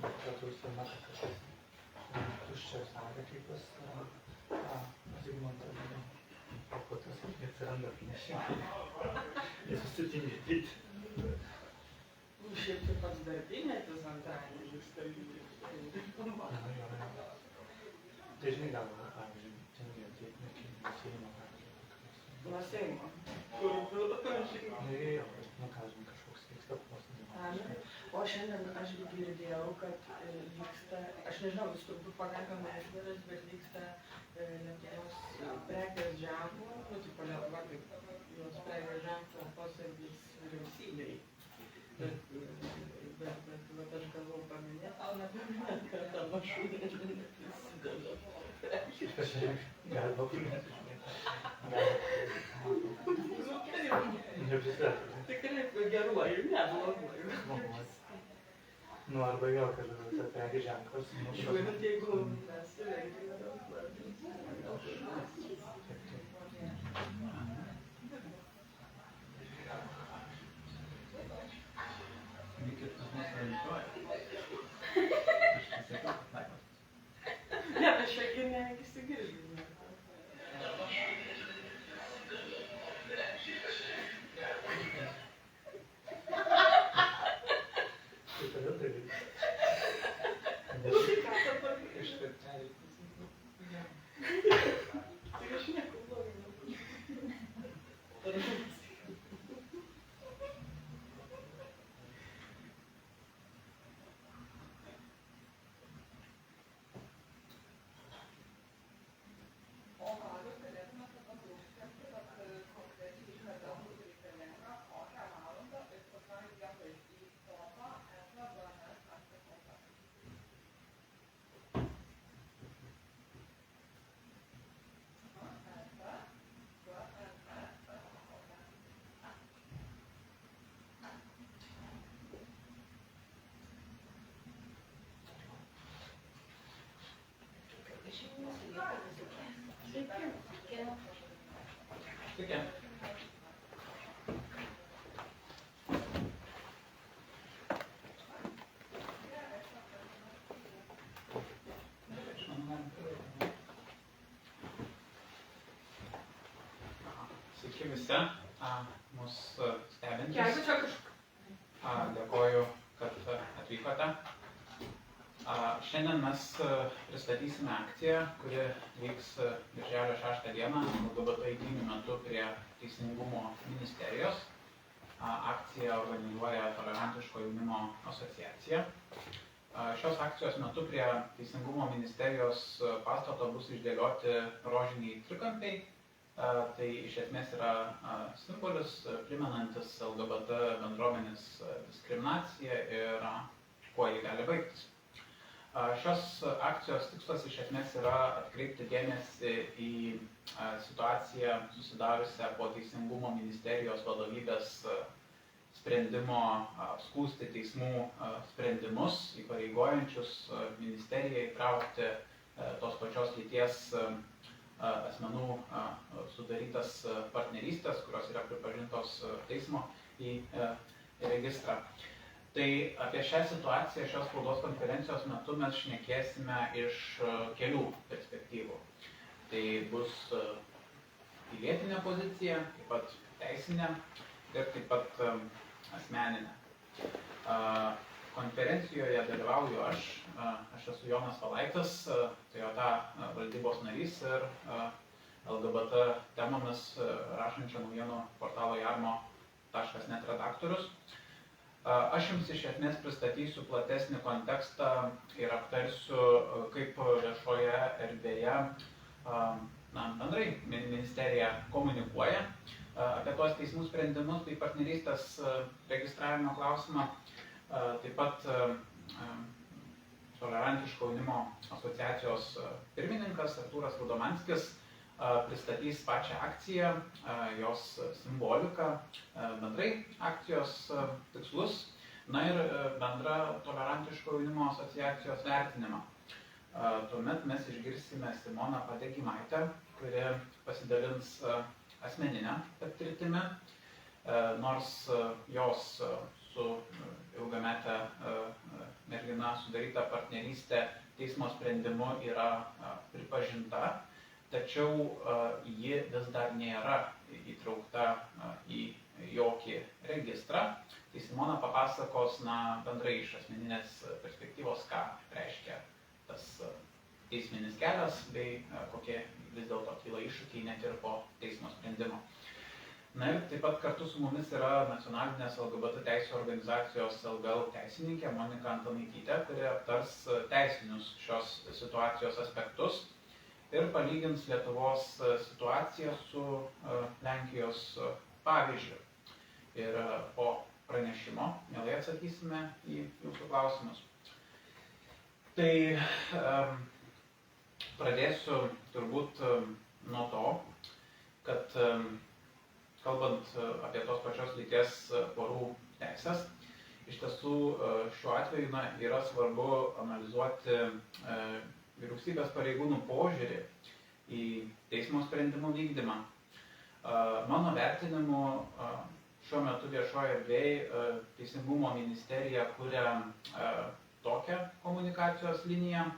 Platus ir mata kažkas tuščia salė, kaip pas Zigmantą Vėliau. O po tas atsiranda pranešimai. Jie susitinėti. Šiaip tai pats darbinėtis antradienį vyksta lygiai. Tai žinai, gal, pavyzdžiui, šiandien taip nekinimo Seimo, pavyzdžiui. Nuo Seimo. Kur žinau. Jo, nu ką, žinai, kažkoks vyksta posėdis. O šiandien aš girdėjau, kad vyksta, aš nežinau, vis turbūt pakankamai atviras, bet vyksta Lietuvos prekės ženklo, nu, tipo Lietuva, kaip jos prekės ženklo posėdis vyriausybei. Bet aš galvau paminėti, o nepaminėti, kad ta mašūnė neprisideda prekės. Galima paminėti. Neprisideda. Tikrai geruoju, ne bloguoju. Nu, arba jo, kad ta prekės ženklas. Žiūrint, jeigu mes įveikime daug vardų. Ne, aš šiek neįsigirdžiu. Tai tada tai vyksta. Tik aš nieko blogo. Sveiki. Sveiki visi, mus stebintys. Jeigu čia kažką. Dėkoju, kad atvykote. Šiandien mes pristatysime akciją, kuri vyks birželio 6 dieną LGBT eitynių metu prie Teisingumo ministerijos. Akciją organizuoja Tolerantiško jaunimo asociacija. Šios akcijos metu prie Teisingumo ministerijos pastato bus išdėlioti rožiniai trikampiai. Tai iš esmės yra simbolis, primenantis LGBT bendruomenės diskriminaciją ir kuo ji gali baigtis. Šios akcijos tikslas iš esmės yra atkreipti dėmesį į situaciją susidariusią po Teisingumo ministerijos vadovybės sprendimo apskųsti teismų sprendimus, įpareigojančius ministeriją įtraukti tos pačios lyties asmenų sudarytas partnerystės, kurios yra pripažintos teismo į registrą. Tai apie šią situaciją šios spaudos konferencijos metu mes šnekėsime iš kelių perspektyvų. Tai bus pilietinė pozicija, taip pat teisinė ir taip pat asmeninė. Konferencijoje dalyvauju aš esu Jonas Valaitis, Toyota valdybos narys ir LGBT temomis rašančio naujienų portalo jarmo.net redaktorius. Aš jums iš esmės pristatysiu platesnį kontekstą ir aptarsiu, kaip viešoje erdvėje bendrai ministerija komunikuoja apie tos teismų sprendimus bei partnerystės registravimo klausimą. Taip pat Tolerantiško jaunimo asociacijos pirmininkas Artūras Rudomanskis pristatys pačią akciją, jos simboliką, bendrai akcijos tikslus, na ir bendrą Tolerantiško jaunimo asociacijos vertinimą. Tuomet mes išgirsime Simoną Padegimaitę, kuri pasidalins asmeninę patirtimi, nors jos su ilgamete mergina sudaryta partnerystė teismo sprendimu yra pripažinta, tačiau ji vis dar nėra įtraukta į jokį registrą. Tai Simona papasakos bendrai iš asmeninės perspektyvos, ką reiškia tas teisminis kelias, bei kokie vis dėlto kyla iššūkiai net ir po teismo sprendimo. Na ir taip pat kartu su mumis yra nacionalinės LGBT teisų organizacijos LGL teisininkė Monika Antanaitytė, kuri aptars teisinius šios situacijos aspektus ir palygins Lietuvos situaciją su Lenkijos pavyzdžiu. Ir po pranešimo mielai atsakysime į jūsų klausimus. Tai pradėsiu turbūt nuo to, kad kalbant apie tos pačios lyties porų teisės, iš tiesų šiuo atveju yra svarbu analizuoti vyriausybės pareigūnų požiūrį į teismo sprendimų vykdymą. Mano vertinimu šiuo metu viešoje erdvėje Teisingumo ministerija kuria tokią komunikacijos liniją,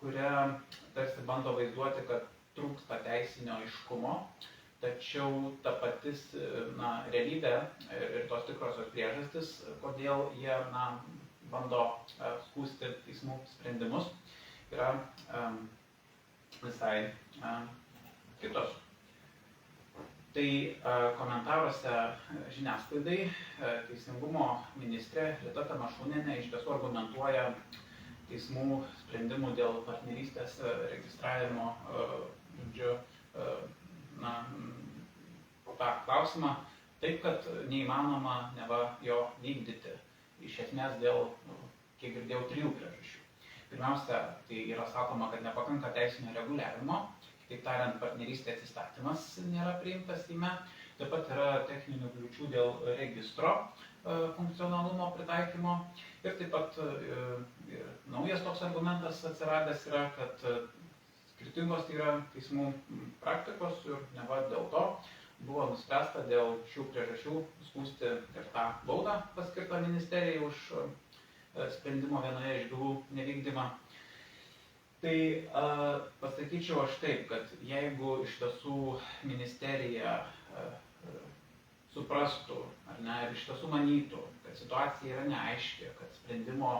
kuria tarsi bando vaizduoti, kad trūksta teisinio aiškumo, tačiau ta patys realybė ir tos tikrosios priežastis, kodėl jie bando skųsti teismų sprendimus, yra visai kitos. Tai komentaruose žiniasklaidai Teisingumo ministrė Rita Tamašunienė iš tiesų argumentuoja teismų sprendimų dėl partnerystės registravimo tą klausimą taip, kad neįmanoma neva jo vykdyti. Iš esmės dėl, kiek girdėjau, 3 priežasčių. Pirmiausia, tai yra sakoma, kad nepakanka teisinio reguliavimo, kitaip tariant, partnerystės įstatymas nėra priimtas Seime. Taip pat yra techninių kliūčių dėl registro funkcionalumo pritaikymo. Ir taip pat naujas toks argumentas atsiradęs yra, kad skirtingos tai yra teismų praktikos ir neva dėl to buvo nuspręsta dėl šių priežasčių skųsti ir tą baudą paskirtą ministerijai už sprendimo vienoje iš bylų nevykdymą. Tai pasakyčiau aš taip, kad jeigu iš tiesų ministerija suprastų ar ne, ir iš tiesų manytų, kad situacija yra neaiški, kad sprendimo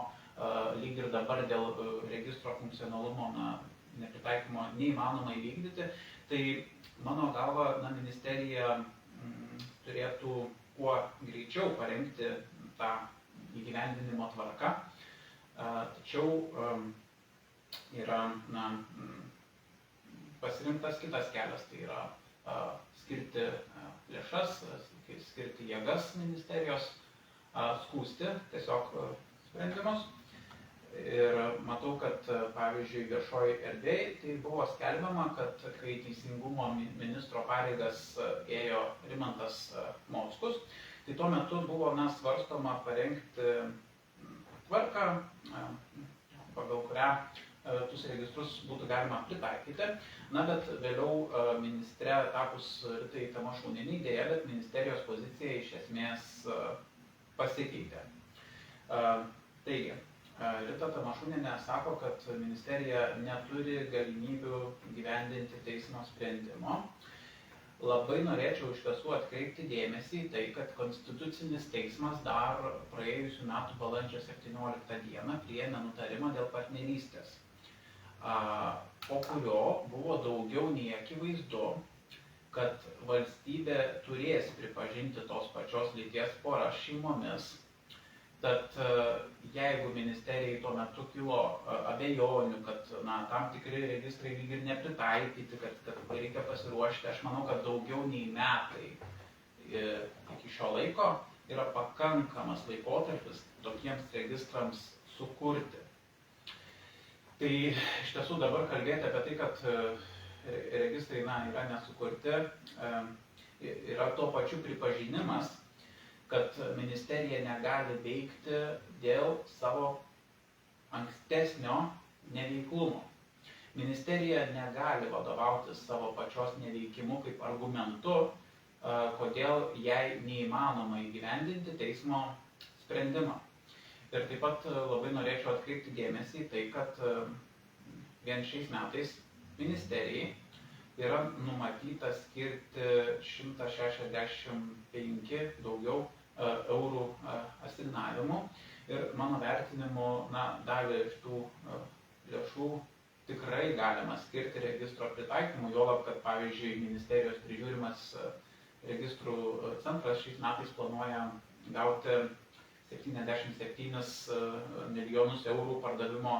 lyg ir dabar dėl registro funkcionalumo nepritaikymo neįmanoma įvykdyti, tai mano galva ministerija turėtų kuo greičiau parengti tą įgyvendinimo tvarką, tačiau yra pasirinktas kitas kelias, tai yra skirti lėšas, skirti jėgas ministerijos, skųsti tiesiog sprendimus. Ir matau, kad pavyzdžiui viešoji erdvėje tai buvo skelbiama, kad kai Teisingumo ministro pareigas ėjo Rimantas Mockus, tai tuo metu buvo svarstoma parengti tvarką, pagal kurią tus registrus būtų galima pritaikyti. Bet vėliau ministre tapus Ritai Tamašunienei, dėja, bet ministerijos pozicija iš esmės pasikeitė. Taigi, Rita Tamašunienė sako, kad ministerija neturi galimybių gyvendinti teismo sprendimo. Labai norėčiau iš tiesų atkreipti dėmesį į tai, kad Konstitucinis teismas dar praėjusių metų balandžio 17 dieną priėmė nutarimą dėl partnerystės, po kurio buvo daugiau nei akivaizdu, kad valstybė turės pripažinti tos pačios lyties poras šeimomis. Tad jeigu ministerijai tuo metu kilo abejonių, kad tam tikri registrai lyg ir nepritaikyti, kad reikia pasiruošti, aš manau, kad daugiau nei metai iki šio laiko yra pakankamas laikotarpis tokiems registrams sukurti. Tai iš tiesų dabar kalbėti apie tai, kad registrai yra nesukurti, yra tuo pačiu pripažinimas, kad ministerija negali veikti dėl savo ankstesnio neveiklumo. Ministerija negali vadovautis savo pačios neveikimu kaip argumentu, kodėl jai neįmanoma įgyvendinti teismo sprendimą. Ir taip pat labai norėčiau atkreipti dėmesį į tai, kad vien šiais metais ministerijai yra numatyta skirti 165 daugiau eurų asignavimų. Ir mano vertinimu, dalį iš tų lėšų tikrai galima skirti registro pritaikymui, juolab, kad pavyzdžiui ministerijos prižiūrimas registrų centras šiais metais planuoja gauti 77 milijonus eurų pardavimo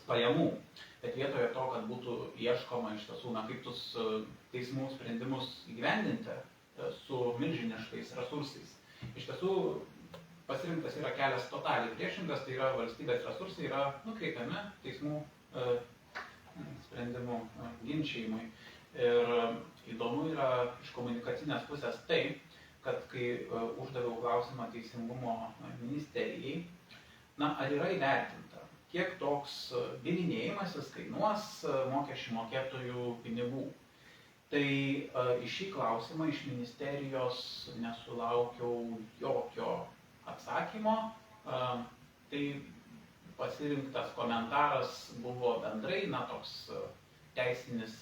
pajamų. Bet vietoje to, kad būtų ieškoma iš tiesų, kaip tus teismų sprendimus įgyvendinti su milžiniškais resursais. Iš tiesų pasirinktas yra kelias totaliai priešingas, tai yra valstybės resursai yra nukreipiami teismų sprendimų ginčijimui. Ir įdomu yra iš komunikacinės pusės tai, kad kai uždaviau klausimą Teisingumo ministerijai, ar yra įvertinta, kiek toks bylinėjimasis kainuos mokesčių mokėtojų pinigų. Tai į šį klausimą iš ministerijos nesulaukiau jokio atsakymo. Tai pasirinktas komentaras buvo bendrai, toks teisinis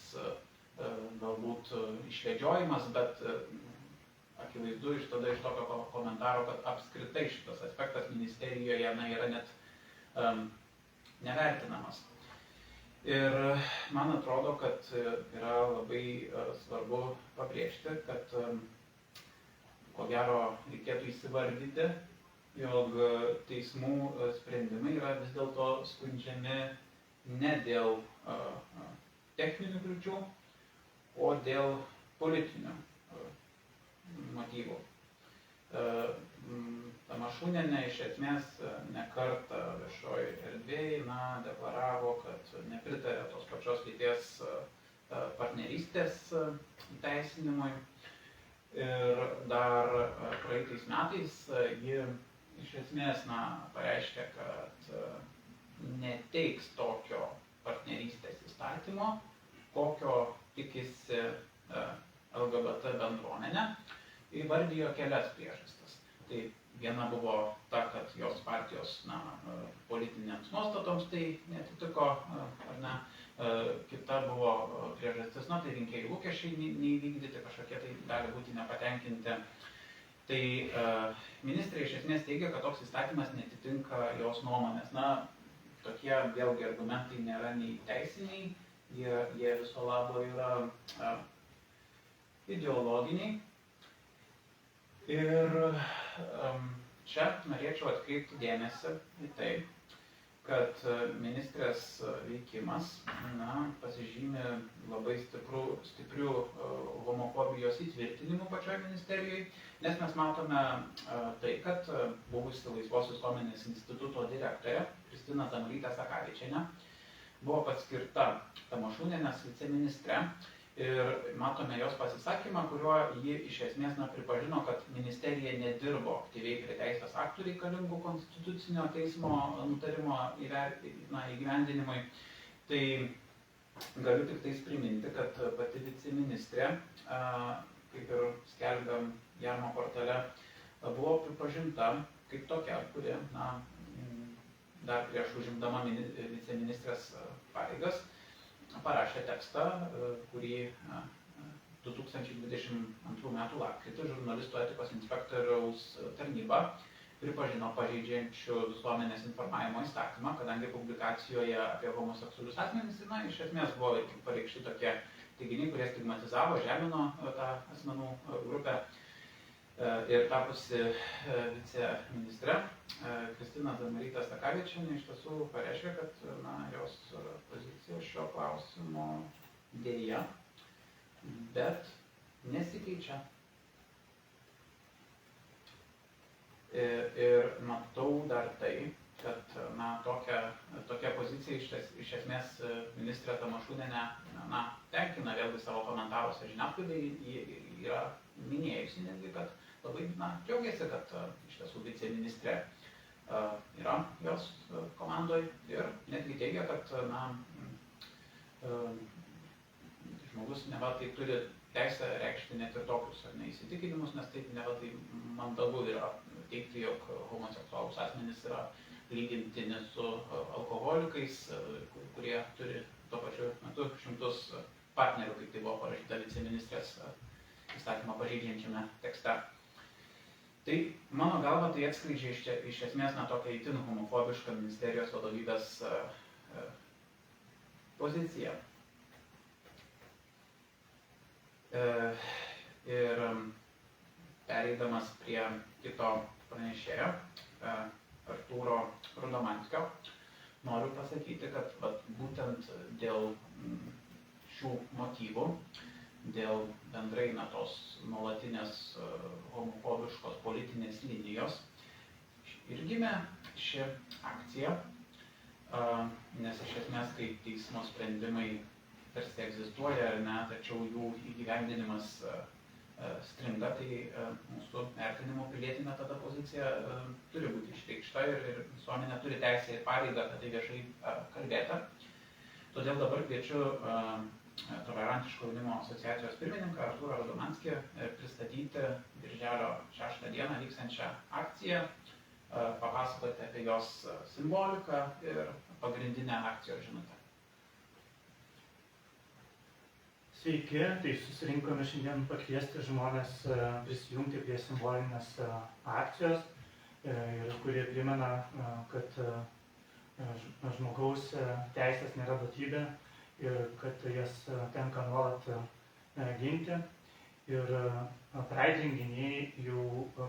galbūt išvedžiojimas, bet akivaizdu iš tokio komentaro, kad apskritai šitas aspektas ministerijoje yra net nevertinamas. Ir man atrodo, kad yra labai svarbu pabrėžti, kad ko gero reikėtų įsivardyti, jog teismų sprendimai yra vis dėlto skundžiami ne dėl techninių kliūčių, o dėl politinių motyvų. Tamašūnienė iš esmės ne kartą viešoje erdvėje deklaravo, kad nepritarė tos pačios lyties partnerystės įteisinimui. Ir dar praeitais metais ji iš esmės pareiškė, kad neteiks tokio partnerystės įstatymo, kokio tikisi LGBT bendruomenė, įvardijo kelias priežastis. Tai viena buvo ta, kad jos partijos politinėms nuostatoms tai netitiko, ar ne. Kita buvo priežastis, tai rinkėjų lūkesčiai neįvykdyti, kažkokie tai gali būti nepatenkinti. Tai ministrė iš esmės teigia, kad toks įstatymas netitinka jos nuomonės. Tokie vėlgi argumentai nėra nei teisiniai, jie viso labo yra ideologiniai. Ir čia norėčiau atkreipti dėmesį į tai, kad ministrės veikimas pasižymi labai stiprių homofobijos įtvirtinimų pačioje ministerijoje, nes mes matome tai, kad buvusi Laisvos visuomenės instituto direktorė Kristina Zamulytė-Sakavičienė buvo paskirta Tamašūnienės viceministre. Ir matome jos pasisakymą, kuriuo ji iš esmės pripažino, kad ministerija nedirbo aktyviai prie teisės aktų reikalingų konstitucinio teismo nutarimo įgyvendinimui. Tai galiu tik tais priminti, kad pati viceministrė, kaip ir skelbiam Jarmo portale, buvo pripažinta kaip tokia, kuri dar prieš užimdama viceministrės pareigas parašė tekstą, kurį 2022 m. lapkritį žurnalistų etikos inspektoriaus tarnyba pripažino pažeidžiančių visuomenės informavimo įstatymą, kadangi publikacijoje apie homoseksualius asmenis iš esmės buvo pareikšti tokie teiginiai, kurie stigmatizavo, žemino tą asmenų grupę. Ir tapusi viceministre, Kristina Zamulytė-Sakavičienė iš tiesų pareiškė, kad jos pozicija šio klausimo dėja, bet nesikeičia. Ir matau dar tai, kad tokia pozicija iš esmės ministrė Tamašūnienė tenkina vėlgi savo komentaruose žiniasklaidai, yra minėjusi netgi, kad labai džiaugiasi, kad iš tiesų viceministrė yra jos komandoje ir netgi teigia, kad žmogus neva tai turi teisę reikšti net ir tokius įsitikinimus, nes taip neva tai mandagu yra teikti, jog homoseksualūs asmenys yra lygintini su alkoholikais, kurie turi tuo pačiu metu šimtus partnerių, kaip tai buvo parašyta viceministrės įstatymą pažeidžiančiame tekste. Tai mano galva tai atskleidžia iš esmės tokią itin homofobišką ministerijos vadovybės poziciją. Ir pereidamas prie kito pranešėjo, Artūro Rudomanskio, noriu pasakyti, kad būtent dėl šių motyvų, dėl bendrai tos nuolatinės homofobiškos politinės linijos ir gimė ši akcija, nes iš esmės, kai teismo sprendimai tarsi egzistuoja ar ne, tačiau jų įgyvendinimas stringa, tai mūsų vertinimo pilietinė tada pozicija turi būti išreikšta ir visuomenė turi teisę ir pareigą apie tai viešai kalbėti. Todėl dabar kviečiu Tolerantiško jaunimo asociacijos pirmininką Artūrą Rudomanskį pristatyti birželio 6 dieną vykstančią akciją, papasakoti apie jos simboliką ir pagrindinę akcijos žinutę. Sveiki, tai susirinkome šiandien pakviesti žmonės prisijungti prie simbolinės akcijos, kurie primena, kad žmogaus teisės nėra duotybė ir kad jas tenka nuolat ginti. Ir Pride renginiai jau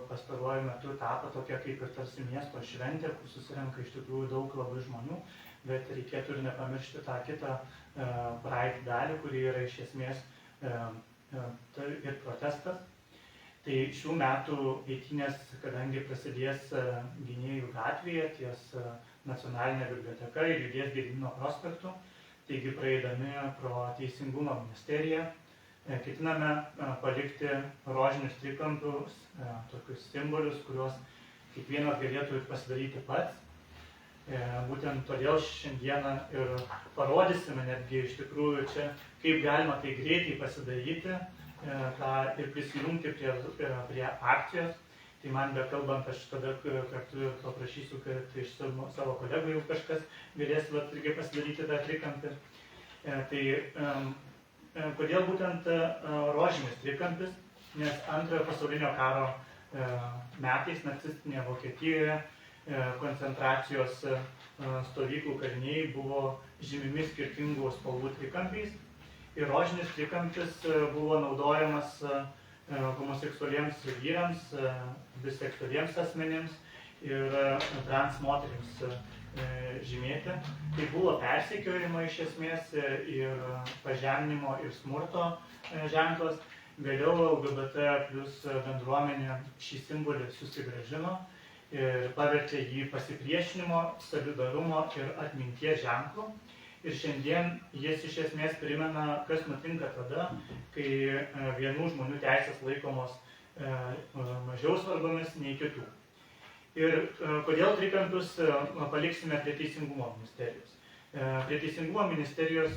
pastaruoju metu tapo tokia kaip ir tarsi miesto šventė, kur susirenka iš tikrųjų daug labai žmonių, bet reikėtų ir nepamiršti tą kitą Pride dalį, kuri yra iš esmės ir protestas. Tai šių metų eitynės, kadangi prasidės Gynėjų gatvėje ties Nacionalinė biblioteka ir judės Gedimino prospektu, taigi praeidami pro Teisingumo ministeriją, ketiname palikti rožinius trikampius, tokius simbolius, kuriuos kiekvienas galėtų pasidaryti pats. Būtent todėl šiandieną ir parodysime netgi iš tikrųjų čia, kaip galima tai greitai pasidaryti ir prisijungti prie akcijos. Tai man bekalbant, aš tada kartu paprašysiu, kad iš savo kolegų jau kažkas galės irgi pasidaryti tą trikampį. Tai kodėl būtent rožinis trikampis? Nes Antrojo pasaulinio karo metais nacistinėje Vokietijoje koncentracijos stovyklų kaliniai buvo žymimi skirtingų spalvų trikampiais. Ir rožinis trikampis buvo naudojamas homoseksualiems vyrams, biseksualiems asmenims ir trans moterims žymėti. Tai buvo persekiojimo iš esmės ir pažeminimo ir smurto ženklas. Vėliau LGBT plus bendruomenė šį simbolį susigrąžino ir pavertė jį pasipriešinimo, solidarumo ir atminties ženklu. Ir šiandien jis iš esmės primena, kas nutinka tada, kai vienų žmonių teisės laikomos mažiau svarbomis nei kitų. Ir kodėl trikampius paliksime prie Teisingumo ministerijos? Prie Teisingumo ministerijos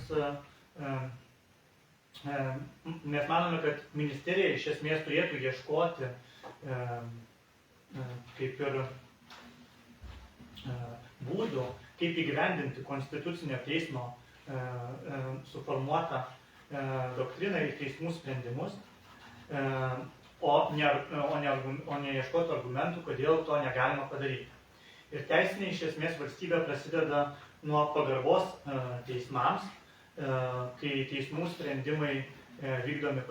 mes manome, kad ministerija iš esmės turėtų ieškoti kaip ir būdų, kaip įgyvendinti Konstitucinio teismo suformuotą doktriną ir teismų sprendimus, o ne ieškoti argumentų, kodėl to negalima padaryti. Ir teisinė iš esmės valstybė prasideda nuo pagarbos teismams, kai teismų sprendimai vykdomi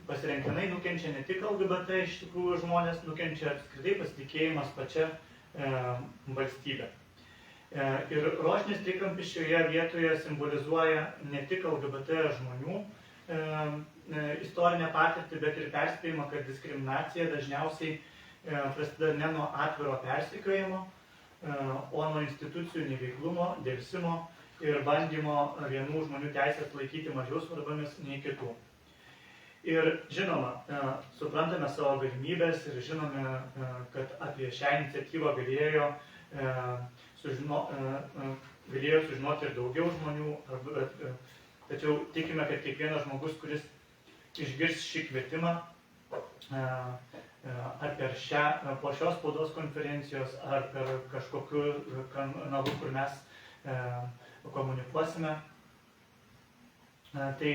pasirinktinai, nukenčia ne tik LGBT, iš tikrųjų žmonės nukenčia apskritai pasitikėjimas pačia valstybė. Ir rožinis trikampis šioje vietoje simbolizuoja ne tik LGBT žmonių istorinę patirtį, bet ir perspėjimą, kad diskriminacija dažniausiai prasideda ne nuo atviro persekiojimo, o nuo institucijų neveiklumo, delsimo ir bandymo vienų žmonių teisės laikyti mažiau svarbomis nei kitų. Ir žinoma, suprantame savo galimybės ir žinome, kad apie šią iniciatyvą galėjo sužinoti ir daugiau žmonių, Tačiau tikime, kad kiekvienas žmogus, kuris išgirs šį kvietimą po šios spaudos konferencijos ar per kažkokiu kanalu, kur mes komunikuosime, tai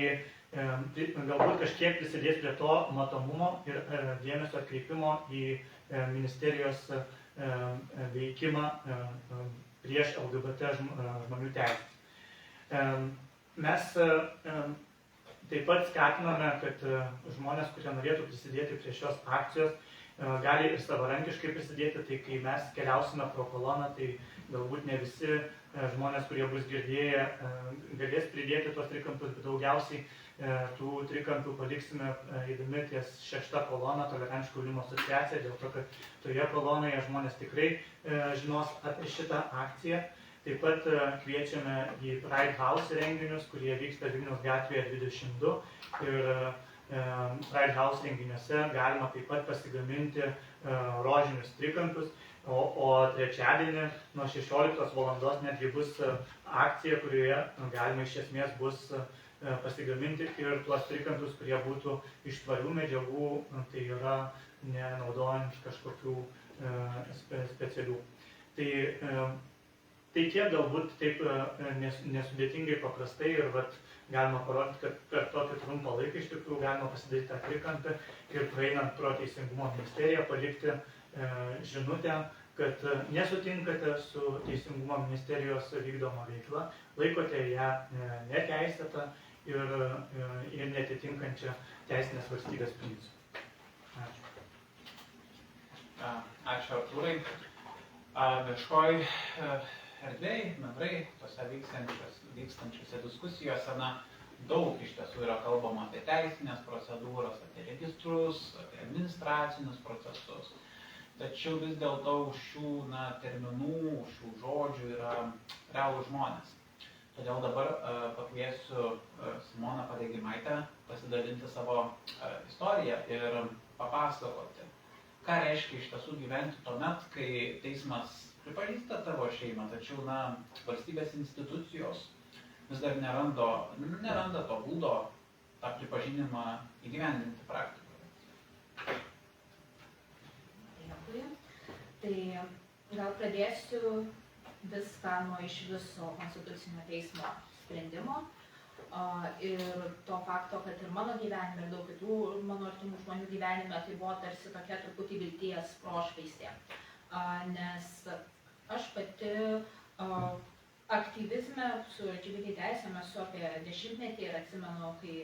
galbūt kažkiek prisidės prie to matomumo ir dėmesio atkreipimo į ministerijos veikimą prieš LGBT žmonių teisės. Mes taip pat skatiname, kad žmonės, kurie norėtų prisidėti prie šios akcijos, gali ir savarankiškai prisidėti. Tai kai mes keliausime pro koloną, tai galbūt ne visi žmonės, kurie bus girdėję, galės pridėti tuos trikampus, bet daugiausiai tų trikampių paliksime eidami ties 6 kolona, Tolerantiško jaunimo asociacija, dėl to, kad toje kolonoje žmonės tikrai žinos apie šitą akciją. Taip pat kviečiame į Pride House renginius, kurie vyksta Vilniaus gatvėje 22. Ir Pride House renginiuose galima taip pat pasigaminti rožinius trikampius. O trečiadienį nuo 16 valandos netgi bus akcija, kurioje galima iš esmės bus pasigaminti ir tuos trikampius, kurie būtų iš tvarių medžiagų, tai yra nenaudojant kažkokių specialių. Tai tiek galbūt taip nesudėtingai paprastai ir galima parodyti, kad per tokį trumpą laiką iš tikrųjų galima pasidaryti tą trikampį ir praeinant pro Teisingumo ministeriją palikti žinutę, kad nesutinkate su Teisingumo ministerijos vykdoma veikla, laikote ją neteisėtą ir netitinkančią teisinės valstybės principų. Ačiū. Ačiū Artūrai. Viešoj erdvėj, bendrai, tose vykstančiose diskusijose, daug iš tiesų yra kalbama apie teisinės procedūras, apie registrus, apie administracinius procesus. Tačiau vis dėlto už šių terminų, šių žodžių yra realūs žmonės. Todėl dabar pakviesiu Simoną Padegimaitę pasidalinti savo istoriją ir papasakoti, ką reiškia iš tiesų gyventi tuomet, kai teismas pripažįsta tavo šeimą, tačiau valstybės institucijos vis dar neranda to būdo tą pripažinimą įgyvendinti praktikoje. Dėkui. Tai gal pradėsiu viską nuo iš viso Konstitucinio teismo sprendimo ir to fakto, kad ir mano gyvenime, ir daug kitų mano artimų žmonių gyvenime tai buvo tarsi tokia truputį vilties prošvaistė. Nes aš pati aktyvizme su LGBT teisėm esu apie 10-metį ir atsimenu, kai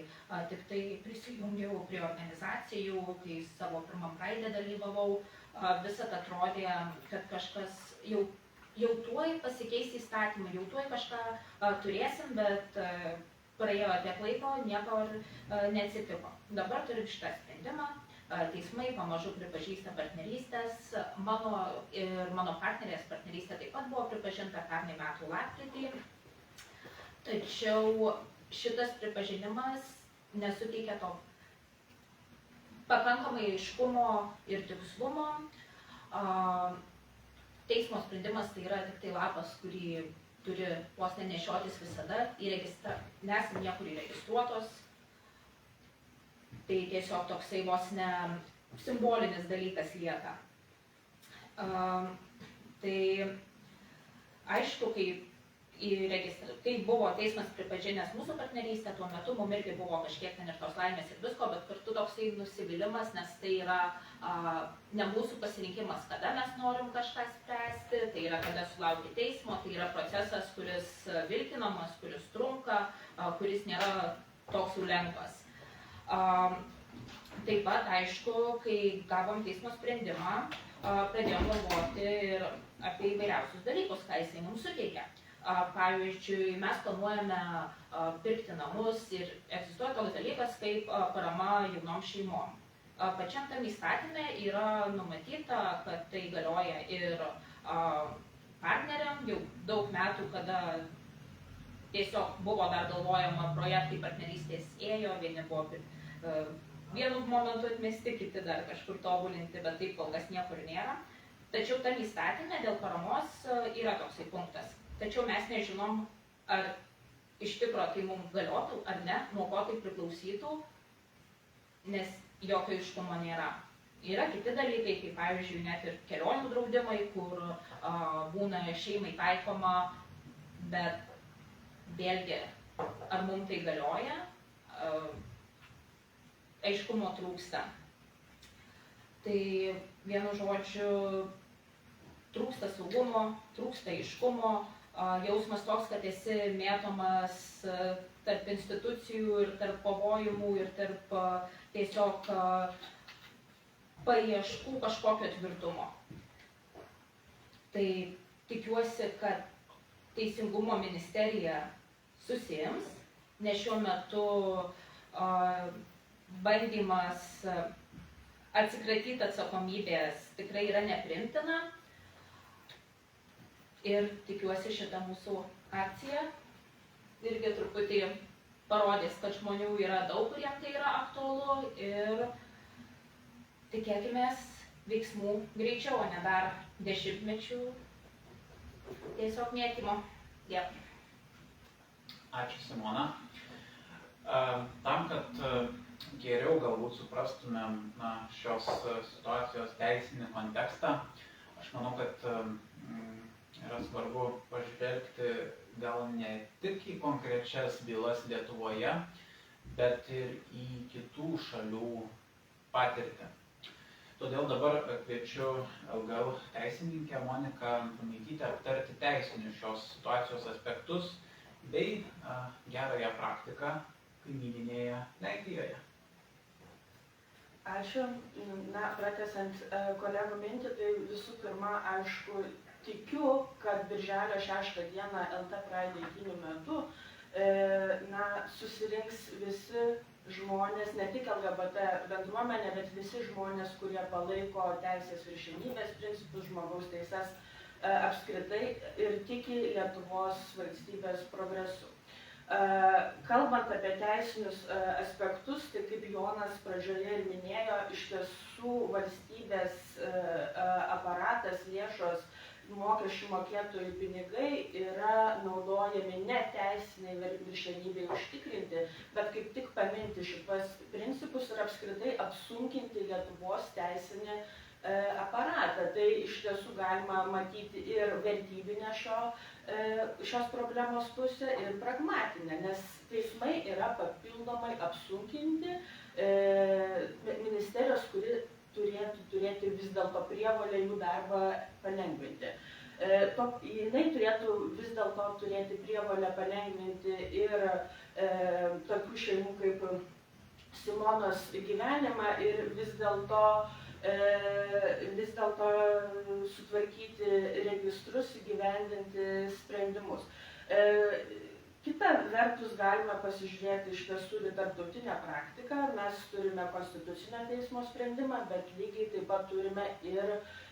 tik tai prisijungiau prie organizacijų, kai savo pirmam Pride dalyvavau, visat atrodė, kad kažkas jau tuoj pasikeis įstatymai, jau tuoj kažką turėsim, bet praėjo tiek laiko, nieko neatsitiko. Dabar turim šitą sprendimą. Teismai pamažu pripažįsta partnerystės, mano ir mano partnerės partnerystė taip pat buvo pripažinta pernai metų lapkritį. Tačiau šitas pripažinimas nesuteikia to pakankamai aiškumo ir tikslumo. Teismo sprendimas tai yra tik tai lapas, kurį turi vos nenešiotis visada, nesam niekur įregistruotos. Tai tiesiog toksai vos ne simbolinis dalykas lieka. Tai aišku, kai buvo teismas pripažinęs mūsų partnerystę, tuo metu mums irgi buvo kažkiek ten ir tos laimės ir visko, bet kartu toksai nusivylimas, nes tai yra ne mūsų pasirinkimas, kada mes norim kažką spręsti, tai yra kada sulaukia teismo, tai yra procesas, kuris vilkinamas, kuris trunka, kuris nėra toks jau lengvas. Taip pat, aišku, kai gavom teismo sprendimą, pradėjom galvoti ir apie įvairiausius dalykus, ką jisai mums suteikia. Pavyzdžiui, mes planuojame pirkti namus ir egzistuoja toks dalykas kaip parama jaunom šeimom. Pačiam tam įstatyme yra numatyta, kad tai galioja ir partneriam jau daug metų, kada tiesiog buvo dar galvojama projektai partnerystės ėjo, vieni buvo vienu momentu atmesti, kiti dar kažkur tobulinti, bet taip kol kas niekur nėra. Tačiau tam įstatyme dėl paramos yra toksai punktas. Tačiau mes nežinom, ar iš tikrųjų tai mums galiotų ar ne, nuo ko tai priklausytų, nes jokio aiškumo nėra. Yra kiti dalykai, kaip pavyzdžiui, net ir kelionių draudimai, kur būna šeimai taikoma, bet vėlgi, ar mums tai galioja, aiškumo trūksta. Tai vienu žodžiu, trūksta saugumo, trūksta aiškumo, jausmas toks, kad esi mėtomas tarp institucijų ir tarp pavojimų ir tarp tiesiog paieškų kažkokio tvirtumo. Tai tikiuosi, kad Teisingumo ministerija susiims, nes šiuo metu bandymas atsikratyti atsakomybės tikrai yra nepriimtina. Ir tikiuosi šitą mūsų akciją irgi truputį parodys, kad žmonių yra daug, kuriems tai yra aktualu ir tikėkimės veiksmų greičiau, o ne dar dešimtmečių tiesiog mėtymo. Dėkui. Ačiū, Simona. Tam, kad geriau galbūt suprastumėm šios situacijos teisinį kontekstą, aš manau, kad yra svarbu pažvelgti gal ne tik į konkrečias bylas Lietuvoje, bet ir į kitų šalių patirtį. Todėl dabar kviečiu LGL teisininkę Moniką Tumaitytę aptarti teisinius šios situacijos aspektus bei gerąją praktiką kaimyninėje Lenkijoje. Ačiū. Na, pratęsiant kolegų mintį, tai visų pirma, aišku, tikiu, kad birželio 6 dieną LT Pride eitynių metu susirinks visi žmonės, ne tik LGBT bendruomenė, bet visi žmonės, kurie palaiko teisės viršenybės principus, žmogaus teises apskritai ir tiki Lietuvos valstybės progresu. Kalbant apie teisinius aspektus, tai kaip Jonas pradžioje ir minėjo, iš tiesų valstybės aparatas, lėšos, mokesčių mokėtojų pinigai yra naudojami ne teisiniai viršenybei užtikrinti, bet kaip tik paminti šitos principus ir apskritai apsunkinti Lietuvos teisinį aparatą. Tai iš tiesų galima matyti ir vertybinę šios problemos pusę ir pragmatinę, nes teismai yra papildomai apsunkinti ministerijos, kuri turėtų turėti vis dėlto prievolę jų darbą palengvinti. Jinai turėtų vis dėlto turėti prievolę palengvinti ir tokių šeimų kaip Simonos gyvenimą ir vis dėlto sutvarkyti registrus, įgyvendinti sprendimus. Kita vertus galime pasižiūrėti iš tiesų į tarptautinę praktiką. Mes turime Konstitucinio teismo sprendimą, bet lygiai taip pat turime ir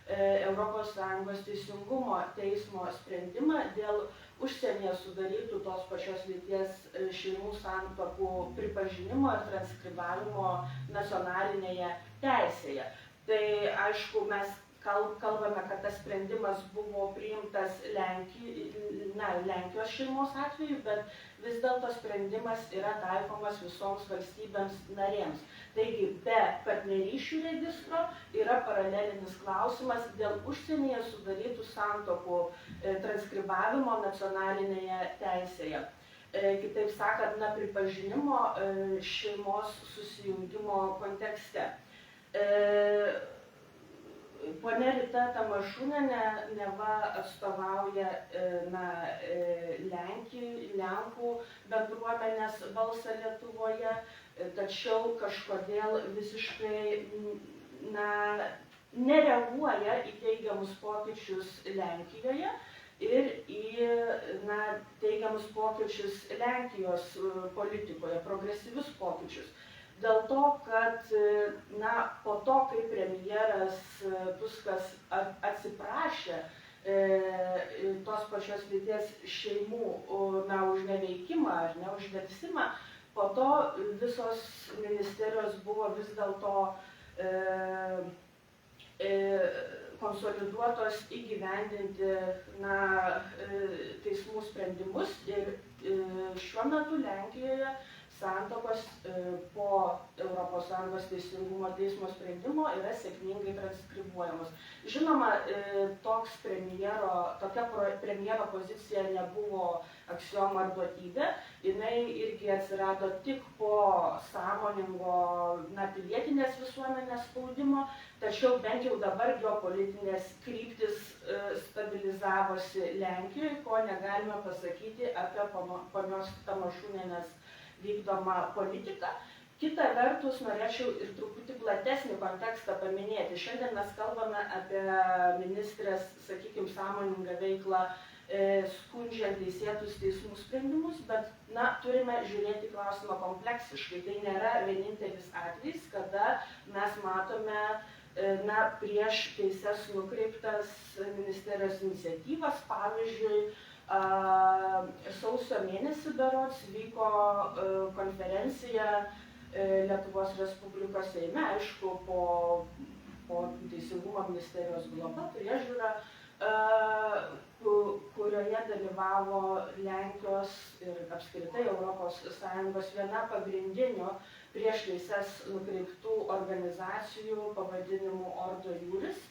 ES teisingumo teismo sprendimą dėl užsienyje sudarytų tos pačios lyties šeimų santuokų pripažinimo ir transkribavimo nacionalinėje teisėje. Tai aišku, mes kalbame, kad tas sprendimas buvo priimtas Lenkijos šeimos atveju, bet vis dėlto sprendimas yra taikomas visoms valstybėms narėms. Taigi, be partnerysčių registro yra paralelinis klausimas dėl užsienyje sudarytų santuokų transkribavimo nacionalinėje teisėje. Kitaip sakant, pripažinimo šeimos susijungimo kontekste. Ponia Rita Tamašūnienė neva atstovauja Lenkų bendruomenės balsą Lietuvoje, tačiau kažkodėl visiškai nereaguoja į teigiamus pokyčius Lenkijoje ir į teigiamus pokyčius Lenkijos politikoje, progresyvius pokyčius. Dėl to, kad po to, kai premjeras Tuskas atsiprašė tos pačios lyties šeimų už neveikimą ar neuždelsimą, po to visos ministerijos buvo vis dėlto konsoliduotos įgyvendinti teismų sprendimus ir šiuo metu Lenkijoje santuokos po ES teisingumo teismo sprendimo yra sėkmingai transkribuojamos. Žinoma, tokia premjero pozicija nebuvo aksioma ar duotybė, jinai irgi atsirado tik po sąmoningo pilietinės visuomenės spaudimo, tačiau bent jau dabar geopolitinės kryptis stabilizavosi Lenkijoje, ko negalime pasakyti apie ponios Tamašūnienės vykdomą politiką. Kita vertus, norėčiau ir truputį platesnį kontekstą paminėti. Šiandien mes kalbame apie ministrės, sakykime, sąmoningą veiklą skundžiant teisėtus teismų sprendimus, bet turime žiūrėti klausimą kompleksiškai. Tai nėra vienintelis atvejis, kada mes matome prieš teises nukreiptas ministerijos iniciatyvas. Pavyzdžiui, sausio mėnesį berods vyko konferencija Lietuvos Respublikos Seime, aišku, po Teisingumo ministerijos globa priežiūra, kurioje dalyvavo Lenkijos ir apskritai ES viena pagrindinių prieš teises nukreiptų organizacijų pavadinimu Ordo Juris.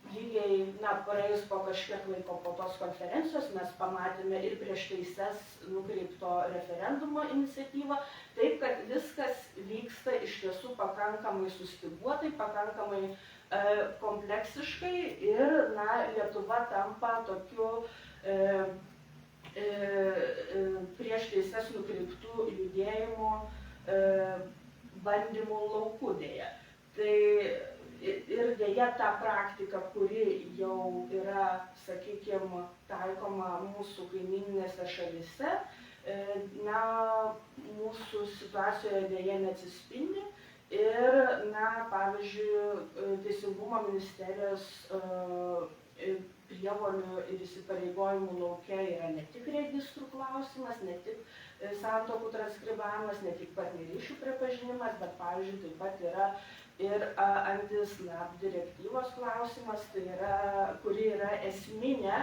Lygiai, praėjus po kažkiek laiko po tos konferencijos mes pamatėme ir prieš teises nukreipto referendumo iniciatyvą, taip kad viskas vyksta iš tiesų pakankamai sustyguotai, pakankamai kompleksiškai ir Lietuva tampa tokiu prieš teises nukreiptų judėjimų bandymų laukų dėja. Ir dėja ta praktika, kuri jau yra, sakykime, taikoma mūsų kaimyninėse šalyse, mūsų situacijoje dėja neatsispindi. Ir, pavyzdžiui, Teisingumo ministerijos prievolių ir įsipareigojimų lauke yra ne tik registrų klausimas, ne tik santuokų transkribavimas, ne tik partnerysčių pripažinimas, bet, pavyzdžiui, taip pat yra ir anti-SLAPP direktyvos klausimas, kuri yra esminė,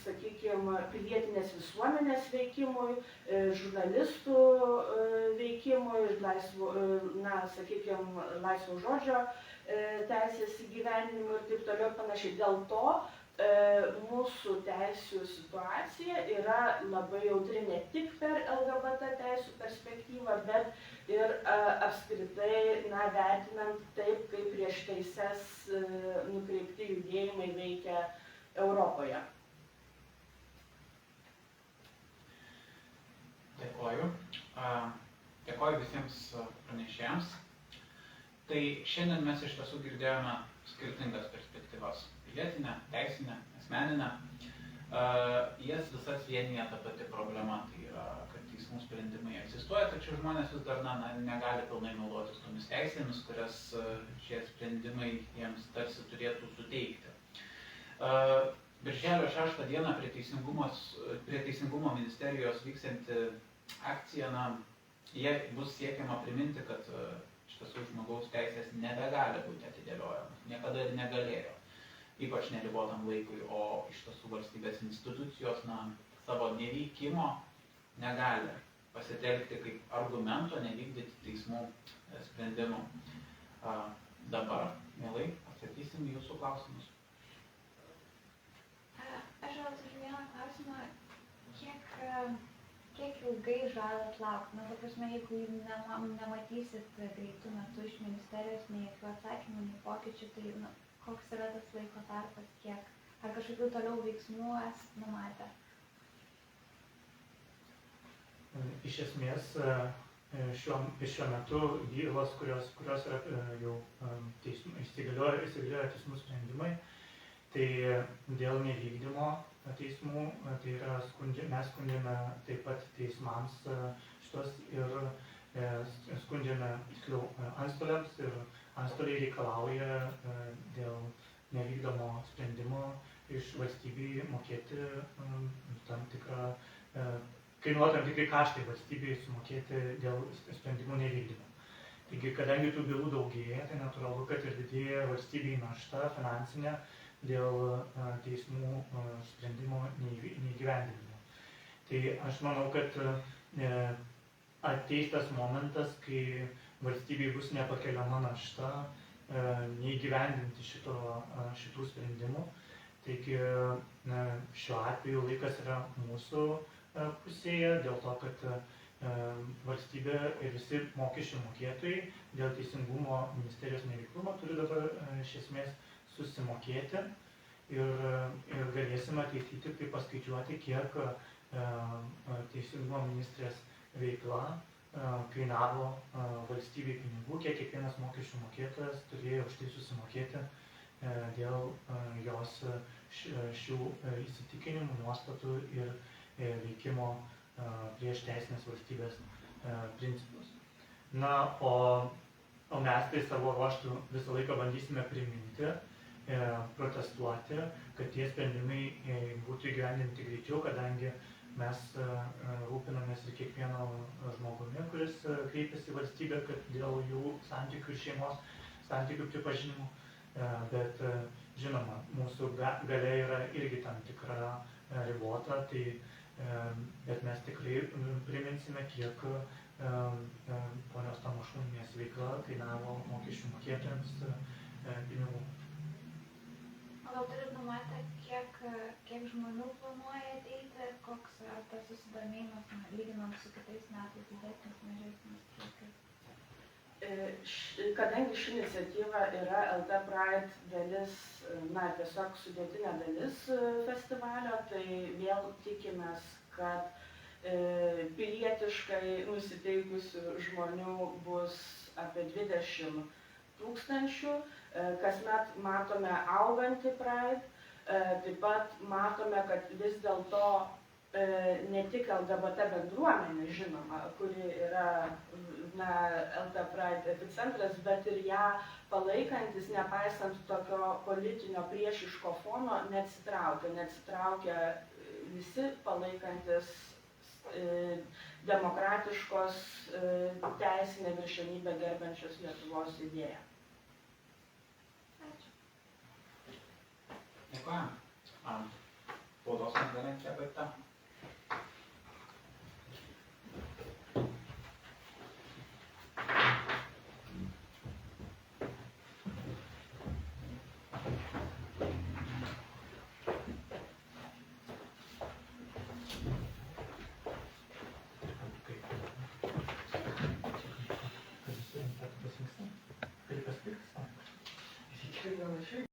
sakykime, pilietinės visuomenės veikimui, žurnalistų veikimui, sakykime, laisvo žodžio teisės įgyvendinimui ir taip toliau panašiai. Dėl to mūsų teisių situacija yra labai jautri ne tik per LGBT teisų perspektyvą, bet ir apskritai vertinant taip, kaip prieš teises nukreipti judėjimai veikia Europoje. Dėkoju. Dėkoju visiems pranešėjams. Tai šiandien mes iš tiesų girdėjome skirtingas perspektyvas. Pilietinę, teisinę, asmeninę. Jas visas vienyje ta pati problema, tai yra, kad teismų sprendimai egzistuoja, tačiau žmonės vis dar negali pilnai naudotis tomis teisėmis, kurias šie sprendimai jiems tarsi turėtų suteikti. Birželio 6 dieną prie Teisingumo ministerijos vyksianti akcija, jie bus siekiama priminti, kad iš tiesų žmogaus teisės nebegali būti atidėliojamos, niekada ir negalėjo. Ypač neribotam laikui, o iš tiesų valstybės institucijos savo neveikimo negali pasitelkti kaip argumento nevykdyti teismų sprendimų. Dabar, mielai, atsakysim jūsų klausimus. Aš turiu vieną klausimą, kiek ilgai žadat laukti? Ta prasme, jeigu nematysit greitų metų iš ministerijos nei jokių atsakymų, nei pokyčių, tai koks yra tas laiko tarpas, kiek? Ar kažkokių toliau veiksmų esat numatę? Iš esmės, šiuo metu bylos, kurios yra jau įsigalioję teismų sprendimai, tai dėl nevykdymo teismų, tai yra mes skundžiame taip pat teismams šitos ir skundžiame antstoliams ir antstoliai reikalauja dėl nevykdomo sprendimo iš valstybei mokėti tam tikrą, kainuoja tam tikrai kaštai valstybei sumokėti dėl sprendimų nevykdymo. Taigi, kadangi tų bylų daugėja, tai natūralu, kad ir didėja valstybei našta finansinė dėl teismų sprendimo neįgyvendinimo. Tai aš manau, kad ateis tas momentas, kai valstybei bus nepakeliama našta neįgyvendinti šitų sprendimų. Taigi šiuo atveju laikas yra mūsų pusėje, dėl to, kad valstybė ir visi mokesčių mokėtojai dėl teisingumo ministerijos neveiklumo turi dabar iš esmės susimokėti ir galėsime ateityje tik tai paskaičiuoti, kiek teisingumo ministrės veikla kainavo valstybei pinigų, kiek kiekvienas mokesčių mokėtojas turėjo už tai susimokėti dėl jos šių įsitikinimų, nuostatų ir veikimo prieš teisinės valstybės principus. Na, o mes tai savo ruoštų visą laiką bandysime priminti, protestuoti, kad tie sprendimai būtų įgyvendinti greičiau, kadangi mes rūpinamės ir kiekvieno žmogumi, kuris kreipiasi į valstybę, kad dėl jų santykių ir šeimos santykių pripažinimų. Bet žinoma, mūsų galia yra irgi tam tikra ribota, bet mes tikrai priminsime, kiek ponios Tamošūnienės veikla kainavo mokesčių mokėtojams pinigų. O gal turit numatę, kiek žmonių planuoja ateiti, koks yra tas susidomėjimas, lyginant su kitais metais, didesnis, mažesnis? Kadangi ši iniciatyva yra LT Pride dalis, tiesiog sudėtinė dalis festivalio, tai vėl tikimės, kad pilietiškai nusiteikusių žmonių bus apie 20 000. Kasmet matome augantį Pride, taip pat matome, kad vis dėlto ne tik LGBT bendruomenė, žinoma, kuri yra LT Pride epicentras, bet ir ją palaikantis, nepaisant tokio politinio priešiško fono, neatsitraukia visi palaikantis demokratiškos teisinę viršenybę gerbiančios Lietuvos idėją. Dėkojam. Spaudos konferencija baigta. Kas pasirinkta, tas vyksta? Tai kas vyksta? Šiaip